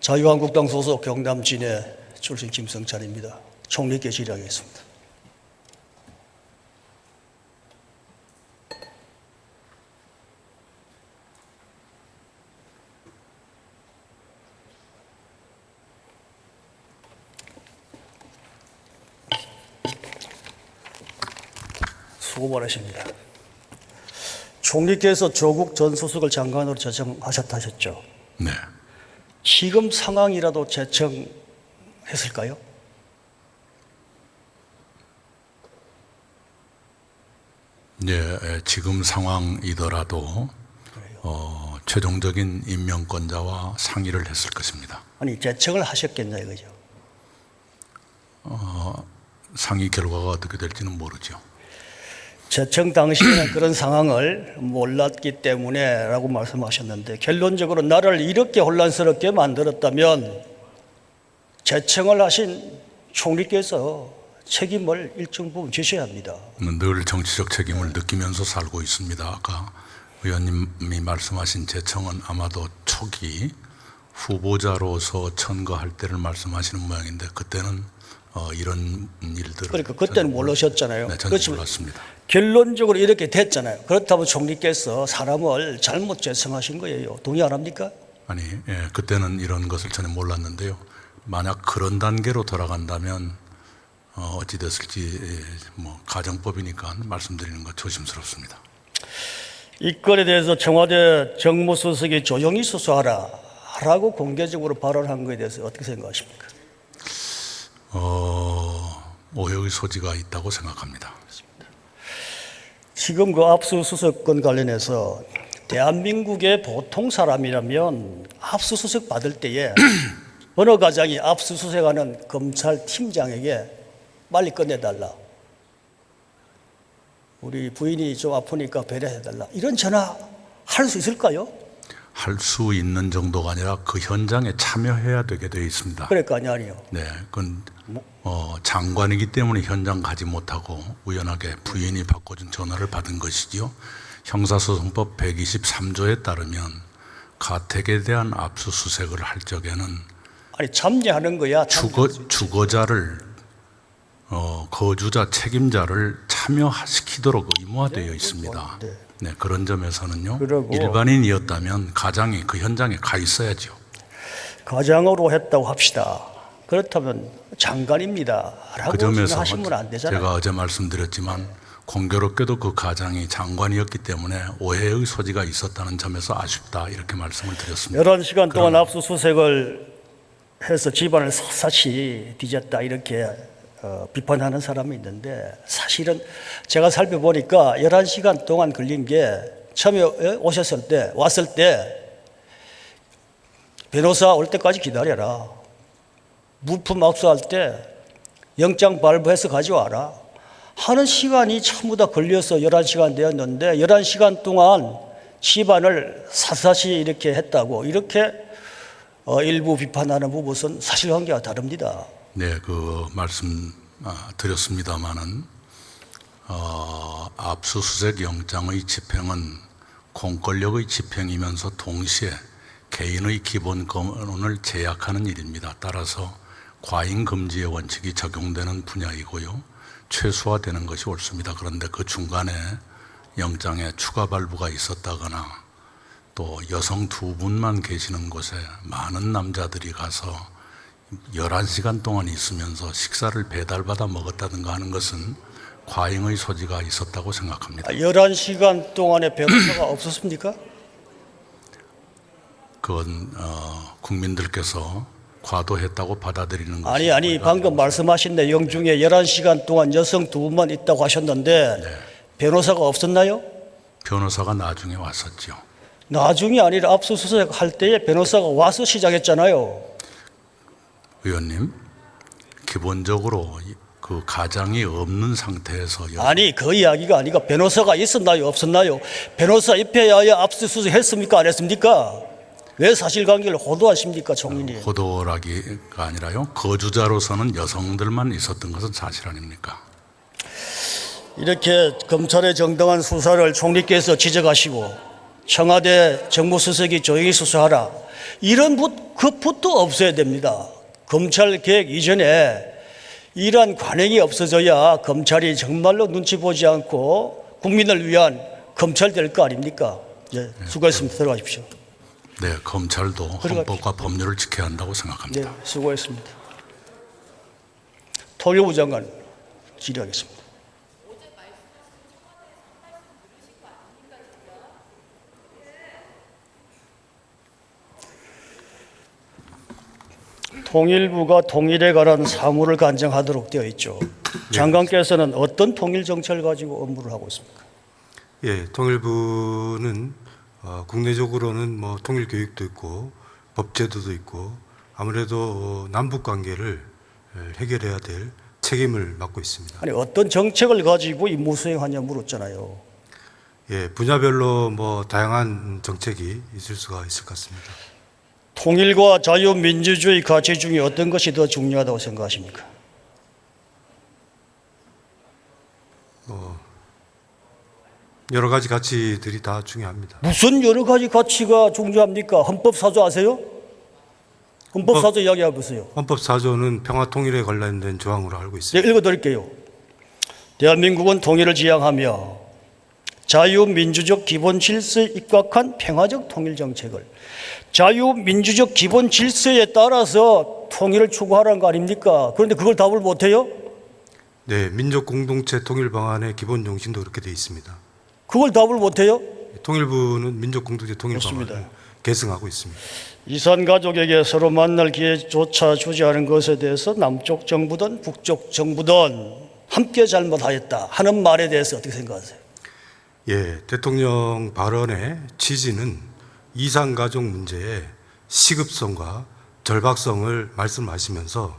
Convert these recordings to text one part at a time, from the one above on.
자유한국당 소속 경남 진해 출신 김성찬입니다. 총리께 질의하겠습니다. 수고 많으십니다. 총리께서 조국 전 수석을 장관으로 제청하셨다 하셨죠? 네. 지금 상황이라도 제청했을까요? 네, 지금 상황이더라도 최종적인 임명권자와 상의를 했을 것입니다. 아니, 제청을 하셨겠냐 이거죠. 상의 결과가 어떻게 될지는 모르죠. 제청 당시에는 그런 상황을 몰랐기 때문에 라고 말씀하셨는데, 결론적으로 나라를 이렇게 혼란스럽게 만들었다면 제청을 하신 총리께서 책임을 일정 부분 지셔야 합니다. 늘 정치적 책임을 느끼면서 살고 있습니다. 아까 의원님이 말씀하신 제청은 아마도 초기 후보자로서 천거할 때를 말씀하시는 모양인데, 그때는 이런 일들을 그러니까 그때는 모르셨잖아요. 네, 저는 몰랐습니다. 결론적으로 이렇게 됐잖아요. 그렇다면 총리께서 사람을 잘못 제청하신 거예요. 동의 안 합니까? 아니, 그때는 이런 것을 전혀 몰랐는데요. 만약 그런 단계로 돌아간다면 어찌 됐을지 가정법이니까 말씀드리는 것 조심스럽습니다. 이 건에 대해서 청와대 정무수석이 조용히 수사하라 라고 공개적으로 발언한 것에 대해서 어떻게 생각하십니까? 오해의 소지가 있다고 생각합니다. 지금 그 압수수색 건 관련해서 대한민국의 보통 사람이라면 압수수색 받을 때에 어느 과장이 압수수색하는 검찰팀장에게 빨리 끝내달라, 우리 부인이 좀 아프니까 배려해달라, 이런 전화 할 수 있을까요? 할 수 있는 정도가 아니라 그 현장에 참여해야 되게 되어 있습니다. 그러니까 아니요. 네, 그건 장관이기 때문에 현장 가지 못하고 우연하게 부인이 바꿔준 전화를 받은 것이지요. 형사소송법 123조에 따르면 가택에 대한 압수수색을 할 적에는 아니, 참여하는 거야. 주거자를 거주자 책임자를 참여시키도록 의무화되어 있습니다. 네. 네, 그런 점에서는요. 그러고 일반인이었다면 가장이 그 현장에 가 있어야죠. 가장으로 했다고 합시다. 그렇다면 장관입니다 라고 그 점에서 생각하시면 안 되잖아요. 제가 어제 말씀드렸지만 공교롭게도 그 가장이 장관이었기 때문에 오해의 소지가 있었다는 점에서 아쉽다, 이렇게 말씀을 드렸습니다. 11시간 동안 압수수색을 해서 집안을 샅샅이 뒤졌다, 이렇게 비판하는 사람이 있는데, 사실은 제가 살펴보니까 11시간 동안 걸린 게, 처음에 왔을 때 변호사 올 때까지 기다려라, 물품 압수할 때 영장 발부해서 가져와라 하는 시간이 전부 다 걸려서 11시간 되었는데, 11시간 동안 집안을 샅샅이 이렇게 했다고, 이렇게 일부 비판하는 부분은 사실관계가 다릅니다. 네, 그 말씀 드렸습니다마는 압수수색 영장의 집행은 공권력의 집행이면서 동시에 개인의 기본 권한을 제약하는 일입니다. 따라서 과잉 금지의 원칙이 적용되는 분야이고요, 최소화되는 것이 옳습니다. 그런데 그 중간에 영장에 추가 발부가 있었다거나 또 여성 두 분만 계시는 곳에 많은 남자들이 가서 11시간 동안 있으면서 식사를 배달받아 먹었다든가 하는 것은 과잉의 소지가 있었다고 생각합니다. 11시간 동안에 변호사가 없었습니까? 그건 국민들께서 과도했다고 받아들이는 것이 아니 방금 말씀하신 내용 중에 11시간 동안 여성 두 분만 있다고 하셨는데, 네. 변호사가 없었나요? 변호사가 나중에 왔었죠. 나중이 아니라 압수수색 할 때에 변호사가 와서 시작했잖아요. 의원님, 기본적으로 그 가장이 없는 상태에서 아니, 그 이야기가 아니고 변호사가 있었나요, 없었나요? 변호사 입회하여 압수수색 했습니까, 안 했습니까? 왜 사실관계를 호도하십니까, 총리님? 호도라기가 아니라요, 거주자로서는 여성들만 있었던 것은 사실 아닙니까? 이렇게 검찰의 정당한 수사를 총리께서 지적하시고 청와대 정무수석이 조용히 수사하라. 이런 그 붓도 없어야 됩니다. 검찰 개혁 이전에 이러한 관행이 없어져야 검찰이 정말로 눈치 보지 않고 국민을 위한 검찰 될 거 아닙니까? 예, 수고했습니다. 들어가십시오. 네, 검찰도 헌법과 법률을 지켜야 한다고 생각합니다. 네, 수고했습니다. 통일부 장관 질의하겠습니다. 통일부가 통일에 관한 사무를 관장하도록 되어 있죠. 장관께서는 어떤 통일 정책을 가지고 업무를 하고 있습니까? 예, 통일부는 국내적으로는 뭐 통일 교육도 있고 법제도도 있고 아무래도 남북 관계를 해결해야 될 책임을 맡고 있습니다. 아니 어떤 정책을 가지고 임무 수행하냐 물었잖아요. 예, 분야별로 뭐 다양한 정책이 있을 수가 있을 것 같습니다. 통일과 자유민주주의 가치 중에 어떤 것이 더 중요하다고 생각하십니까? 여러 가지 가치들이 다 중요합니다. 무슨 여러 가지 가치가 중요합니까? 헌법사조 아세요? 헌법사조 이야기해 보세요. 헌법사조는 평화 통일에 관련된 조항으로 알고 있습니다. 네, 읽어드릴게요. 대한민국은 통일을 지향하며 자유민주적 기본 질서에 입각한 평화적 통일 정책을 자유민주적 기본 질서에 따라서 통일을 추구하라는 거 아닙니까? 그런데 그걸 답을 못해요? 네, 민족 공동체 통일 방안의 기본 정신도 그렇게 되어 있습니다. 그걸 답을 못해요? 통일부는 민족 공동체 통일 맞습니다. 방안을 계승하고 있습니다. 이산 가족에게 서로 만날 기회조차 주지 않은 것에 대해서 남쪽 정부든 북쪽 정부든 함께 잘못하였다 하는 말에 대해서 어떻게 생각하세요? 예, 대통령 발언의 취지는 이산 가족 문제의 시급성과 절박성을 말씀하시면서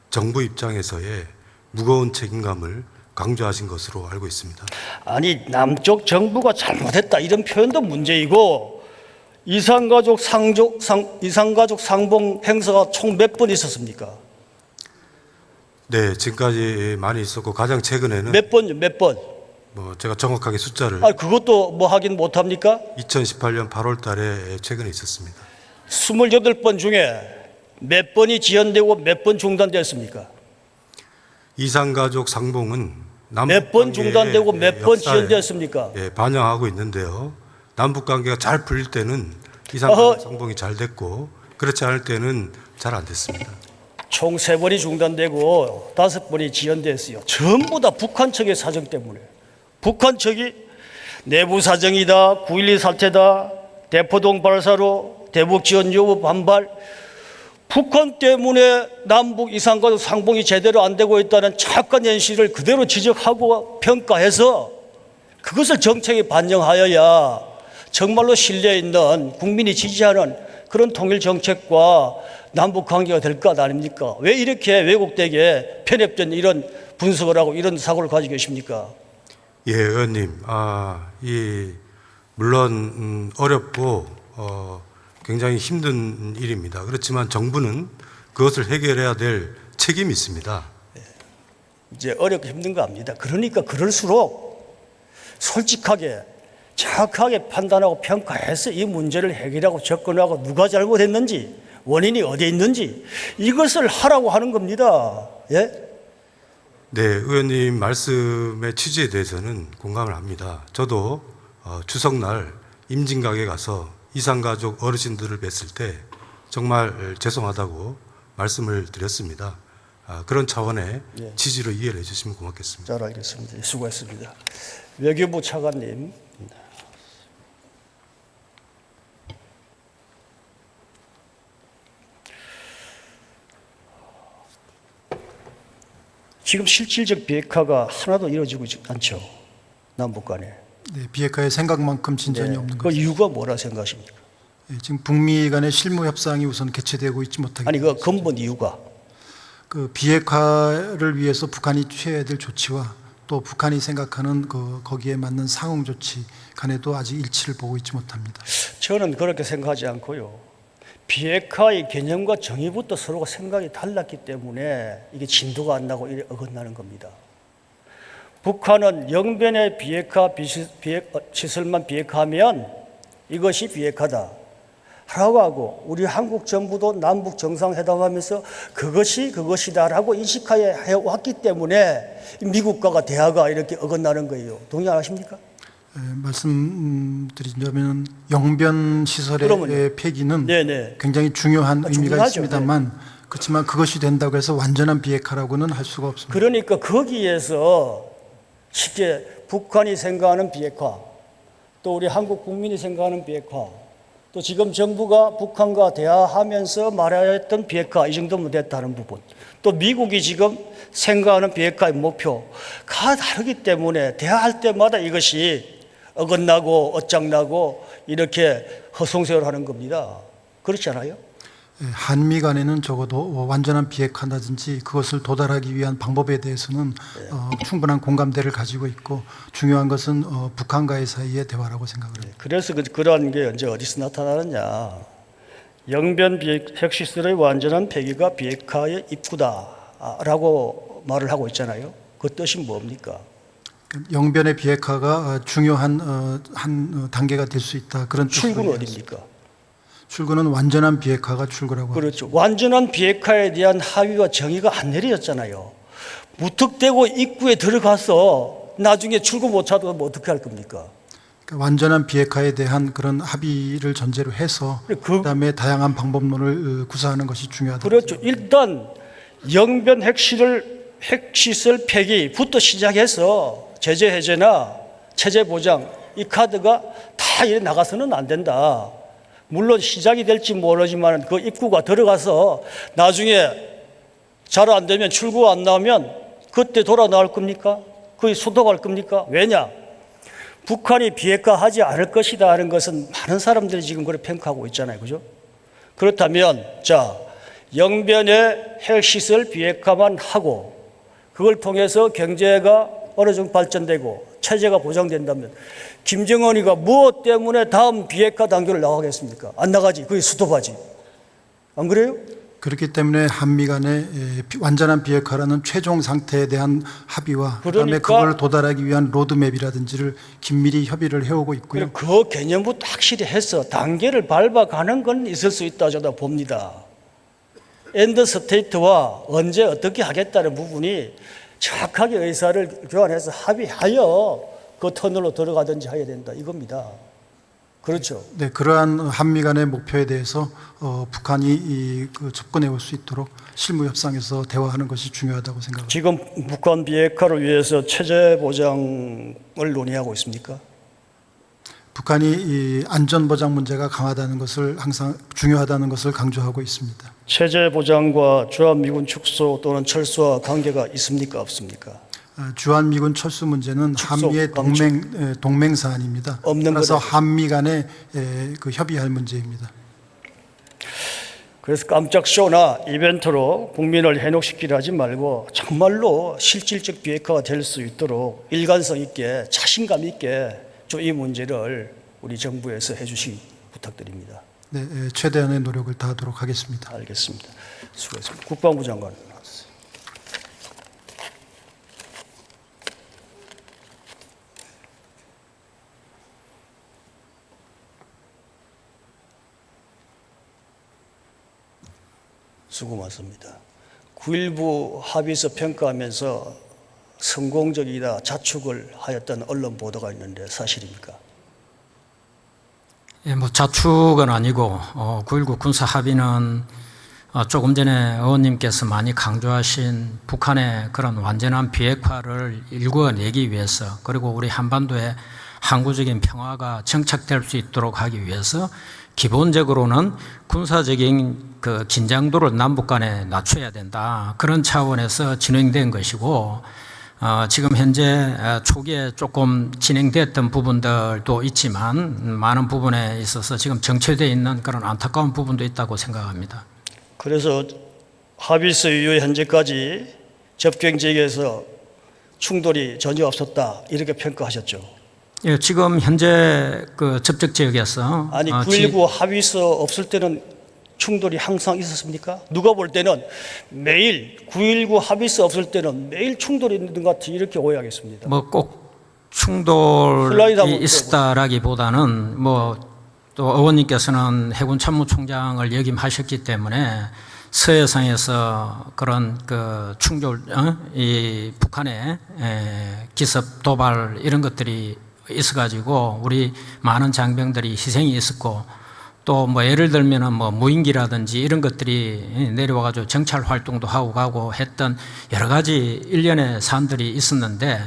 정부 입장에서의 무거운 책임감을 강조하신 것으로 알고 있습니다. 아니 남쪽 정부가 잘못했다 이런 표현도 문제이고 이산가족 상봉 행사가 총 몇 번 있었습니까? 네, 지금까지 많이 있었고 가장 최근에는 몇 번요? 몇 번? 뭐 제가 정확하게 숫자를 아 그것도 뭐 하긴 못합니까? 2018년 8월 달에 최근에 있었습니다. 28번 중에 몇 번이 지연되고 몇 번 중단되었습니까? 이산가족 상봉은 몇 번 중단되고 몇 번 지연되었습니까? 예, 반영하고 있는데요. 남북 관계가 잘 풀릴 때는 이산가족 상봉이 잘 됐고 그렇지 않을 때는 잘 안 됐습니다. 총 3번이 중단되고 5번이 지연됐어요. 전부 다 북한 측의 사정 때문에. 북한 측이 내부 사정이다, 9.12 사태다, 대포동 발사로 대북 지원 여부 반발, 북한 때문에 남북 이산가족 상봉이 제대로 안 되고 있다는 착한 현실을 그대로 지적하고 평가해서 그것을 정책에 반영하여야 정말로 신뢰 있는 국민이 지지하는 그런 통일 정책과 남북 관계가 될 것 아닙니까? 왜 이렇게 왜곡되게 편협된 이런 분석을 하고 이런 사고를 가지고 계십니까? 예, 의원님, 물론 어렵고 굉장히 힘든 일입니다. 그렇지만 정부는 그것을 해결해야 될 책임이 있습니다. 이제 어렵고 힘든 거 압니다. 그러니까 그럴수록 솔직하게 정확하게 판단하고 평가해서 이 문제를 해결하고 접근하고 누가 잘못했는지 원인이 어디에 있는지 이것을 하라고 하는 겁니다. 예? 네, 의원님 말씀의 취지에 대해서는 공감을 합니다. 저도 추석날 임진각에 가서 이산가족 어르신들을 뵀을 때 정말 죄송하다고 말씀을 드렸습니다. 그런 차원의 취지로 이해를 해주시면 고맙겠습니다. 잘 알겠습니다. 수고했습니다. 외교부 차관님. 지금 실질적 비핵화가 하나도 이루어지고 않죠. 남북 간에. 네, 비핵화의 생각만큼 진전이 없는 그 거죠. 이유가 뭐라 생각하십니까? 지금 북미 간의 실무 협상이 우선 개최되고 있지 못하기 아니 그 근본 이유가 그 비핵화를 위해서 북한이 취해야 될 조치와 또 북한이 생각하는 거기에 맞는 상응 조치 간에도 아직 일치를 보고 있지 못합니다. 저는 그렇게 생각하지 않고요. 비핵화의 개념과 정의부터 서로가 생각이 달랐기 때문에 이게 진도가 안 나고 어긋나는 겁니다. 북한은 영변의 비핵화 시설만 비핵화하면 이것이 비핵화다 라고 하고 우리 한국 정부도 남북 정상회담하면서 그것이 그것이다라고 인식하여 해왔기 때문에 미국과가 대화가 이렇게 어긋나는 거예요. 동의 안 하십니까? 말씀드리자면 영변 시설의 그러면요. 폐기는 네네. 굉장히 중요한 의미가 중요하죠. 네. 있습니다만 그렇지만 그것이 된다고 해서 완전한 비핵화라고는 할 수가 없습니다. 그러니까 거기에서 쉽게 북한이 생각하는 비핵화, 또 우리 한국 국민이 생각하는 비핵화, 또 지금 정부가 북한과 대화하면서 말하였던 비핵화 이 정도면 됐다는 부분, 또 미국이 지금 생각하는 비핵화의 목표가 다르기 때문에 대화할 때마다 이것이 어긋나고 어짱나고 이렇게 허송세월하는 겁니다. 그렇지 않아요? 한미 간에는 적어도 완전한 비핵화라든지 그것을 도달하기 위한 방법에 대해서는 충분한 공감대를 가지고 있고 중요한 것은 북한과의 사이의 대화라고 생각을 합니다. 그래서 그러한 게 언제 어디서 나타나느냐. 영변 핵시설의 완전한 폐기가 비핵화의 입구다라고 말을 하고 있잖아요. 그 뜻이 뭡니까? 영변의 비핵화가 중요한 한 단계가 될 수 있다. 그런 출구는 뜻으로 어디입니까? 출구는 완전한 비핵화가 출구라고 합니다. 그렇죠. 완전한 비핵화에 대한 합의와 정의가 안 내려졌잖아요. 무턱대고 입구에 들어가서 나중에 출구 못 찾으면 어떻게 할 겁니까? 그러니까 완전한 비핵화에 대한 그런 합의를 전제로 해서 그다음에 다양한 방법론을 구사하는 것이 중요하다. 그렇죠. 일단 영변 핵시설 폐기부터 시작해서 제재 해제나 체제 보장 이 카드가 다 이래 나가서는 안 된다. 물론 시작이 될지 모르지만 그 입구가 들어가서 나중에 잘 안 되면 출구가 안 나오면 그때 돌아 나올 겁니까? 거기 소독할 겁니까? 왜냐? 북한이 비핵화하지 않을 것이다 하는 것은 많은 사람들이 지금 그렇게 평가하고 있잖아요. 그죠? 그렇다면 자 영변의 핵시설 비핵화만 하고 그걸 통해서 경제가 어느 정도 발전되고 체제가 보장된다면 김정은이가 무엇 때문에 다음 비핵화 단계를 나가겠습니까? 안 나가지. 그게 수도바지. 안 그래요? 그렇기 때문에 한미 간의 완전한 비핵화라는 최종 상태에 대한 합의와 그다음에 그러니까 그걸 도달하기 위한 로드맵이라든지를 긴밀히 협의를 해오고 있고요. 그 개념부터 확실히 해서 단계를 밟아가는 건 있을 수 있다 저도 봅니다. 엔드 스테이트와 언제 어떻게 하겠다는 부분이 정확하게 의사를 교환해서 합의하여 그 터널로 들어가든지 해야 된다 이겁니다. 그렇죠. 네, 그러한 한미 간의 목표에 대해서 북한이 접근해 올 수 있도록 실무 협상에서 대화하는 것이 중요하다고 생각합니다. 지금 북한 비핵화를 위해서 체제 보장을 논의하고 있습니까? 북한이 이 안전 보장 문제가 강하다는 것을 항상 중요하다는 것을 강조하고 있습니다. 체제 보장과 주한미군 축소 또는 철수와 관계가 있습니까 없습니까? 주한미군 철수 문제는 축소, 한미의 동맹 사안입니다. 없는 따라서 거다. 한미 간에 그 협의할 문제입니다. 그래서 깜짝 쇼나 이벤트로 국민을 해독시키려 하지 말고 정말로 실질적 비핵화가 될 수 있도록 일관성 있게 자신감 있게 좀 이 문제를 우리 정부에서 해주시기 부탁드립니다. 네, 최대한의 노력을 다하도록 하겠습니다. 알겠습니다. 수고했습니다. 국방부 장관 나왔어요. 수고 많습니다. 9.19 합의서 평가하면서 성공적이다 자축을 하였던 언론 보도가 있는데 사실입니까? 예, 뭐 자축은 아니고 9.19 군사 합의는 조금 전에 의원님께서 많이 강조하신 북한의 그런 완전한 비핵화를 일궈내기 위해서 그리고 우리 한반도의 항구적인 평화가 정착될 수 있도록 하기 위해서 기본적으로는 군사적인 그 긴장도를 남북 간에 낮춰야 된다. 그런 차원에서 진행된 것이고 지금 현재 초기에 조금 진행됐던 부분들도 있지만 많은 부분에 있어서 지금 정체되어 있는 그런 안타까운 부분도 있다고 생각합니다. 그래서 합의서 이후 현재까지 접경 지역에서 충돌이 전혀 없었다 이렇게 평가하셨죠. 예, 지금 현재 그 접촉 지역에서 아니 9.19 합의서 없을 때는 충돌이 항상 있었습니까? 누가 볼 때는 매일 9.19 합의서 없을 때는 매일 충돌이 있는 것 같이 이렇게 오해하겠습니다. 뭐 꼭 슬라이드 한번 충돌이 있었다라기보다는 뭐 또 의원님께서는 해군 참모총장을 역임하셨기 때문에 서해상에서 그런 그 충돌, 이 북한의 기습 도발 이런 것들이 있어가지고 우리 많은 장병들이 희생이 있었고 또 뭐 예를 들면은 뭐 무인기라든지 이런 것들이 내려와가지고 정찰 활동도 하고 가고 했던 여러 가지 일련의 사안들이 있었는데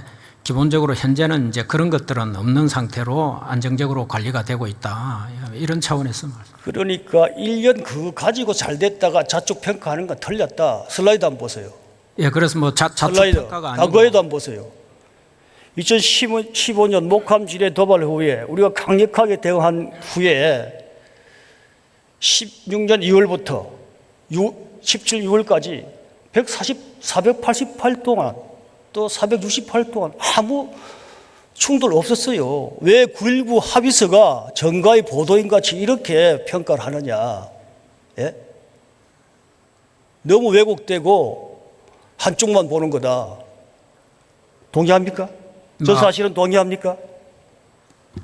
기본적으로 현재는 이제 그런 것들은 없는 상태로 안정적으로 관리가 되고 있다. 이런 차원에서 말씀. 그러니까 1년 그거 가지고 잘 됐다가 자축 평가하는 건 틀렸다. 슬라이드 한번 보세요. 예, 그래서 뭐 자축 슬라이드. 평가가 아니고 과거에도 한번 보세요. 2015년 목함 지뢰 도발 후에 우리가 강력하게 대응한 후에 16년 2월부터 17, 6월까지 488 동안 또 468 동안 아무 충돌 없었어요. 왜 9.19 합의서가 정가의 보도인 같이 이렇게 평가를 하느냐. 예? 너무 왜곡되고 한쪽만 보는 거다. 동의합니까? 저 사실은 동의합니까?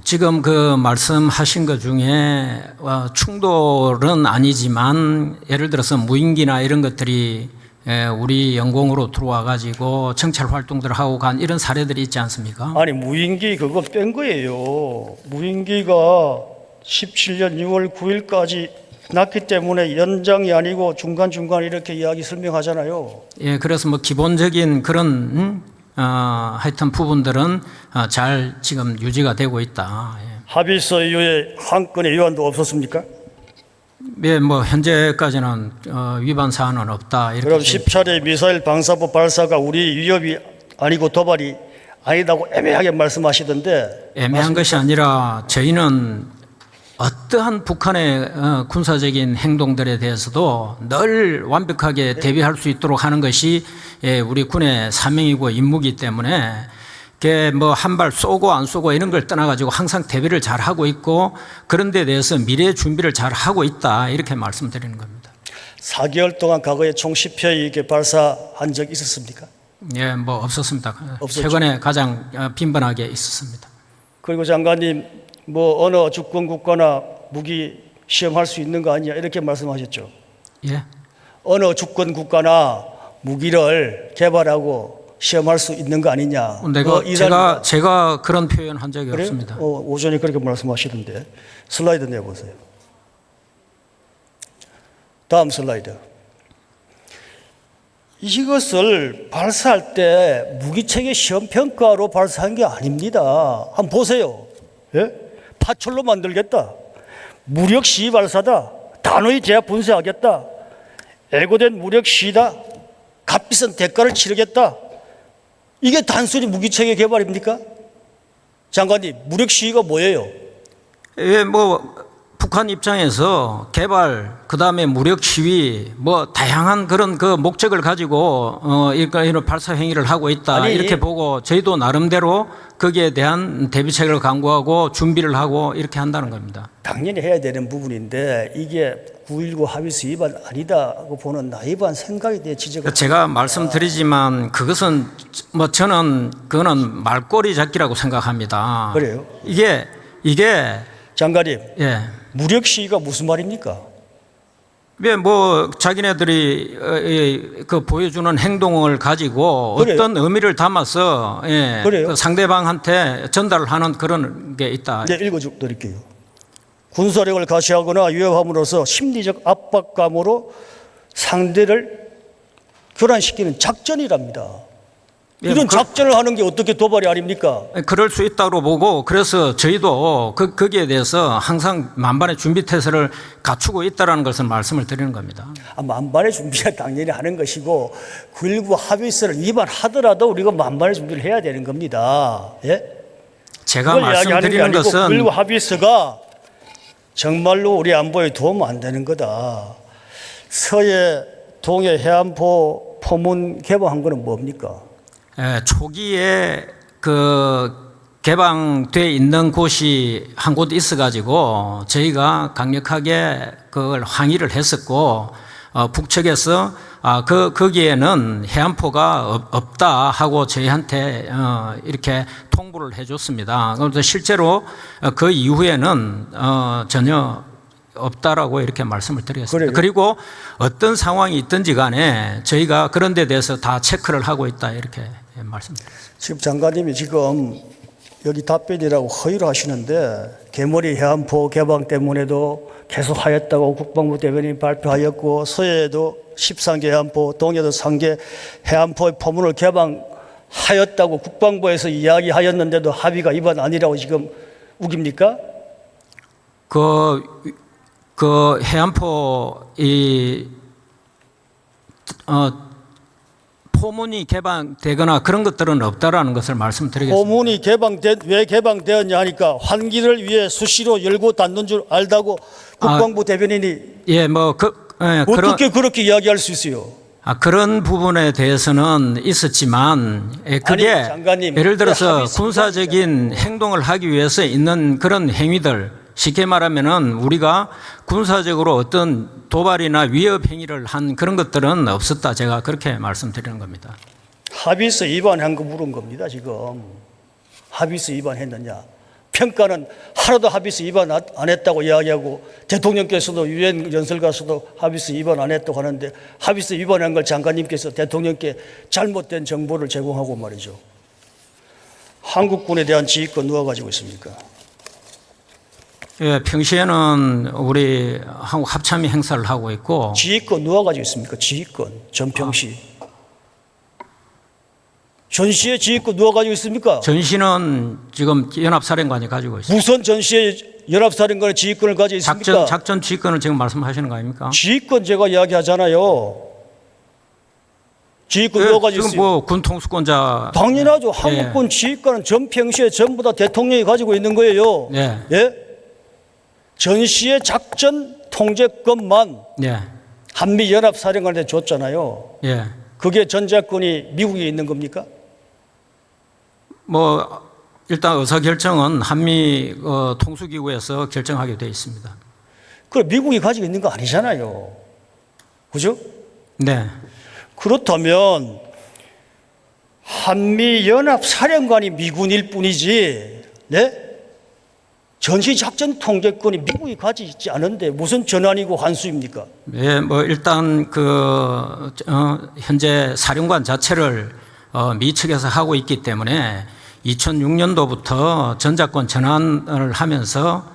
지금 그 말씀하신 것 중에 충돌은 아니지만 예를 들어서 무인기나 이런 것들이 우리 영공으로 들어와 가지고 정찰 활동들을 하고 간 이런 사례들이 있지 않습니까? 아니 무인기 그거 뺀 거예요. 무인기가 17년 6월 9일까지 났기 때문에 연장이 아니고 중간중간 이렇게 이야기 설명하잖아요. 예, 그래서 뭐 기본적인 그런 하여튼 부분들은 잘 지금 유지가 되고 있다. 예. 합의서 이후에 한 건의 위반도 없었습니까? 예, 뭐 현재까지는 위반 사안은 없다. 이렇게 그럼 돼 10차례 미사일 방사포 발사가 우리 위협이 아니고 도발이 아니다고 애매하게 말씀하시던데 애매한 것이 아니라 저희는 어떠한 북한의 군사적인 행동들에 대해서도 늘 완벽하게 대비할 수 있도록 하는 것이 우리 군의 사명이고 임무이기 때문에 뭐 한 발 쏘고 안 쏘고 이런 걸 떠나가지고 항상 대비를 잘 하고 있고 그런 데 대해서 미래 준비를 잘 하고 있다 이렇게 말씀드리는 겁니다. 4개월 동안 과거에 총 10회 이렇게 발사한 적 있었습니까? 예, 뭐 없었습니다. 없었죠. 최근에 가장 빈번하게 있었습니다. 그리고 장관님 뭐 어느 주권 국가나 무기 시험할 수 있는 거 아니냐 이렇게 말씀하셨죠. 예. 어느 주권 국가나 무기를 개발하고 시험할 수 있는 거 아니냐. 제가 그런 표현 한 적이 그래요? 없습니다. 오전에 그렇게 말씀하시던데 슬라이드 내보세요. 다음 슬라이드. 이것을 발사할 때 무기체계 시험평가로 발사한 게 아닙니다. 한번 보세요. 예? 파출로 만들겠다. 무력 시위 발사다. 단호히 제압 분쇄하겠다. 애고된 무력 시위다. 값비싼 대가를 치르겠다. 이게 단순히 무기체계 개발입니까? 장관님, 무력 시위가 뭐예요? 예, 뭐 북한 입장에서 개발, 그 다음에 무력 시위, 뭐 다양한 그런 그 목적을 가지고 이런 발사 행위를 하고 있다. 아니, 이렇게 보고 저희도 나름대로 거기에 대한 대비책을 강구하고 준비를 하고 이렇게 한다는 겁니다. 당연히 해야 되는 부분인데 이게 9.19 합의서 위반 아니다고 보는 나이브한 생각에 대해 지적을 제가 말씀드리지만 그것은 뭐 저는 그거는 말꼬리 잡기라고 생각합니다. 그래요? 이게 장관님, 예. 무력 시위가 무슨 말입니까? 왜 뭐 자기네들이 그 보여주는 행동을 가지고 그래요. 어떤 의미를 담아서 그래요. 그 상대방한테 전달하는 그런 게 있다. 네, 읽어드릴게요. 군사력을 가시하거나 위협함으로써 심리적 압박감으로 상대를 교란시키는 작전이랍니다. 이런 작전을 하는 게 어떻게 도발이 아닙니까? 그럴 수 있다고 보고 그래서 저희도 거기에 대해서 항상 만반의 준비 태세를 갖추고 있다는 것을 말씀을 드리는 겁니다. 만반의 준비를 당연히 하는 것이고 9.19 합의서를 위반하더라도 우리가 만반의 준비를 해야 되는 겁니다. 예? 제가 말씀드리는 것은 9.19 합의서가 정말로 우리 안보에 도움 안 되는 거다. 서해 동해 해안포 포문 개방한 거는 뭡니까? 초기에 그 개방돼 있는 곳이 한 곳 있어가지고 저희가 강력하게 그걸 항의를 했었고 북측에서 거기에는 해안포가 없다 하고 저희한테 이렇게 통보를 해줬습니다. 그런데 실제로 그 이후에는 전혀 없다라고 이렇게 말씀을 드리겠습니다. 그래요? 그리고 어떤 상황이 있든지 간에 저희가 그런 데 대해서 다 체크를 하고 있다 이렇게 말씀드립니다. 지금 장관님이 지금 여기 답변이라고 허위를 하시는데 개머리 해안포 개방 때문에도 계속 하였다고 국방부 대변인이 발표하였고 서해에도 13개 해안포, 동해도 3개 해안포의 포문을 개방하였다고 국방부에서 이야기하였는데도 합의가 이번 아니라고 지금 우깁니까? 그 해안포 포문이 개방되거나 그런 것들은 없다라는 것을 말씀드리겠습니다. 포문이 왜 개방되었냐 하니까 환기를 위해 수시로 열고 닫는 줄 알다고 국방부 대변인이 어떻게 그렇게 이야기할 수 있어요? 그런 부분에 대해서는 있었지만 그게 아니, 장관님, 예를 들어서 합의 군사적인 행동을 하기 위해서 있는 그런 행위들, 쉽게 말하면은 우리가 군사적으로 어떤 도발이나 위협 행위를 한 그런 것들은 없었다, 제가 그렇게 말씀드리는 겁니다. 합의서 위반한 거 물은 겁니다. 지금 합의서 위반했느냐? 평가는 하나도 합의서 위반 안 했다고 이야기하고 대통령께서도 유엔 연설 가서도 합의서 위반 안 했다고 하는데 합의서 위반한 걸 장관님께서 대통령께 잘못된 정보를 제공하고 말이죠. 한국군에 대한 지휘권 누가 가지고 있습니까? 예, 평시에는 우리 한국 합참이 행사를 하고 있고 지휘권 누가 가지고 있습니까? 지휘권 전평시. 전시의 지휘권 누가 가지고 있습니까? 전시는 지금 연합사령관이 가지고 있습니다. 무슨 전시의 연합사령관의 지휘권을 가지고 있습니까? 작전 지휘권을 지금 말씀하시는 거 아닙니까? 지휘권 제가 이야기하잖아요. 지휘권 누가 가지고 지금 있어요? 뭐 군통수권자 당연하죠. 한국군 지휘권은 전평시에 전부 다 대통령이 가지고 있는 거예요. 네. 예? 전시의 작전 통제권만 예. 한미연합사령관한테 줬잖아요. 예. 그게 전작권이 미국에 있는 겁니까? 뭐 일단 의사결정은 한미 통수기구에서 결정하게 되어 있습니다. 그럼 미국이 가지고 있는 거 아니잖아요. 그죠? 네. 그렇다면 한미연합사령관이 미군일 뿐이지, 네? 전시작전 통제권이 미국이 가지고 있지 않은데 무슨 전환이고 환수입니까? 예, 뭐 일단 현재 사령관 자체를 미 측에서 하고 있기 때문에 2006년도부터 전작권 전환을 하면서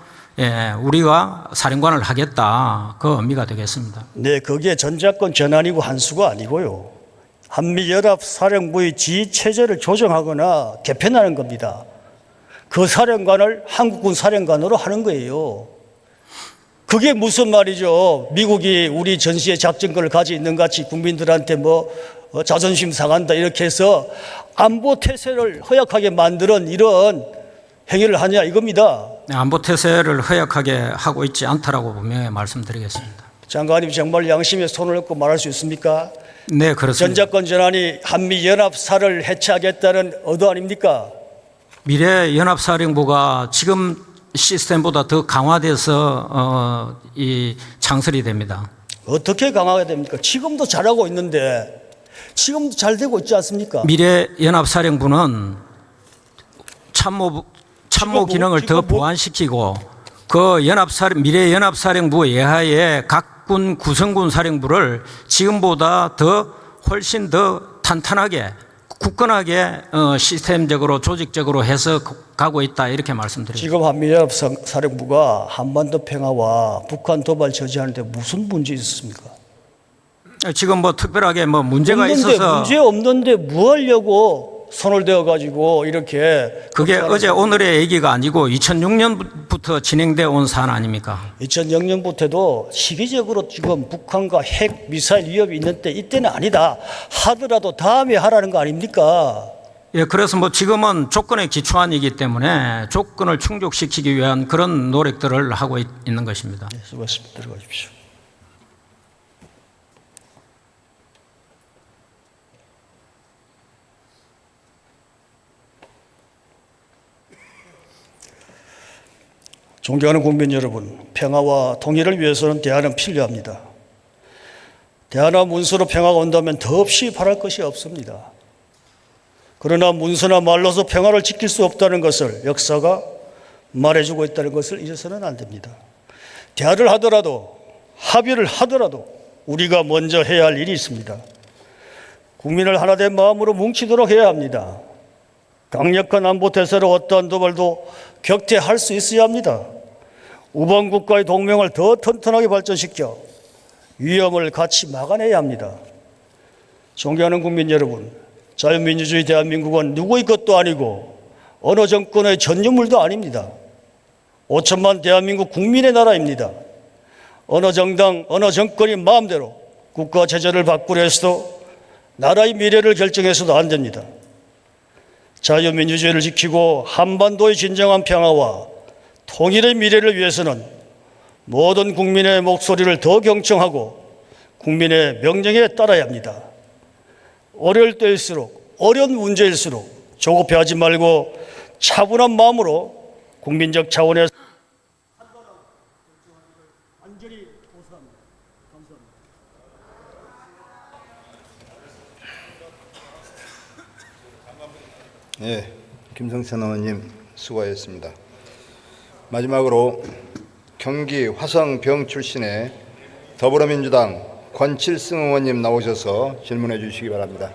우리가 사령관을 하겠다, 그 의미가 되겠습니다. 네, 그게 전작권 전환이고 환수가 아니고요. 한미연합사령부의 지휘체제를 조정하거나 개편하는 겁니다. 그 사령관을 한국군 사령관으로 하는 거예요. 그게 무슨 말이죠? 미국이 우리 전시의 작전권을 가지고 있는 같이 국민들한테 자존심 상한다 이렇게 해서 안보 태세를 허약하게 만드는 이런 행위를 하냐 이겁니다. 안보 태세를 허약하게 하고 있지 않다라고 분명히 말씀드리겠습니다. 장관님 정말 양심에 손을 얹고 말할 수 있습니까? 네, 그렇습니다. 전작권 전환이 한미연합사를 해체하겠다는 의도 아닙니까? 미래연합사령부가 지금 시스템보다 더 강화돼서 이 창설이 됩니다. 어떻게 강화가 됩니까? 지금도 잘하고 있는데 지금도 잘 되고 있지 않습니까? 미래연합사령부는 참모 기능을 더 보완시키고 그 미래연합사령부 예하의 각군 구성군 사령부를 지금보다 훨씬 더 탄탄하게 굳건하게 시스템적으로 조직적으로 해서 가고 있다 이렇게 말씀드립니다. 지금 한미연합사령부가 한반도 평화와 북한 도발 저지하는데 무슨 문제 있습니까? 지금 뭐 특별하게 뭐 문제가 있어서 문제 없는데 뭐 하려고 손을 대어 가지고 이렇게 그게 어제 오늘의 얘기가 아니고 2006년부터 진행되어 온 사안 아닙니까? 2006년부터도 시기적으로 지금 북한과 핵 미사일 위협이 있는데 이때는 아니다 하더라도 다음에 하라는 거 아닙니까? 예, 그래서 뭐 지금은 조건에 기초한이기 때문에 조건을 충족시키기 위한 그런 노력들을 하고 있는 것입니다. 네, 수고하셨습니다. 들어가십시오. 존경하는 국민 여러분, 평화와 통일을 위해서는 대안은 필요합니다. 대화나 문서로 평화가 온다면 더없이 바랄 것이 없습니다. 그러나 문서나 말로서 평화를 지킬 수 없다는 것을 역사가 말해주고 있다는 것을 잊어서는 안 됩니다. 대화를 하더라도 합의를 하더라도 우리가 먼저 해야 할 일이 있습니다. 국민을 하나된 마음으로 뭉치도록 해야 합니다. 강력한 안보 태세로 어떠한 도발도 격퇴할 수 있어야 합니다. 우방 국가의 동맹을 더 튼튼하게 발전시켜 위험을 같이 막아내야 합니다. 존경하는 국민 여러분, 자유민주주의 대한민국은 누구의 것도 아니고 어느 정권의 전유물도 아닙니다. 5천만 대한민국 국민의 나라입니다. 어느 정당, 어느 정권이 마음대로 국가 체제를 바꾸려 해서도 나라의 미래를 결정해서도 안 됩니다. 자유민주주의를 지키고 한반도의 진정한 평화와 통일의 미래를 위해서는 모든 국민의 목소리를 더 경청하고 국민의 명령에 따라야 합니다. 어려울 때일수록, 어려운 문제일수록 조급해하지 말고 차분한 마음으로 국민적 차원에서 간절히 호소합니다. 감사합니다. 예, 김성찬 의원님 수고하셨습니다. 마지막으로 경기 화성병 출신의 더불어민주당 권칠승 의원님 나오셔서 질문해 주시기 바랍니다.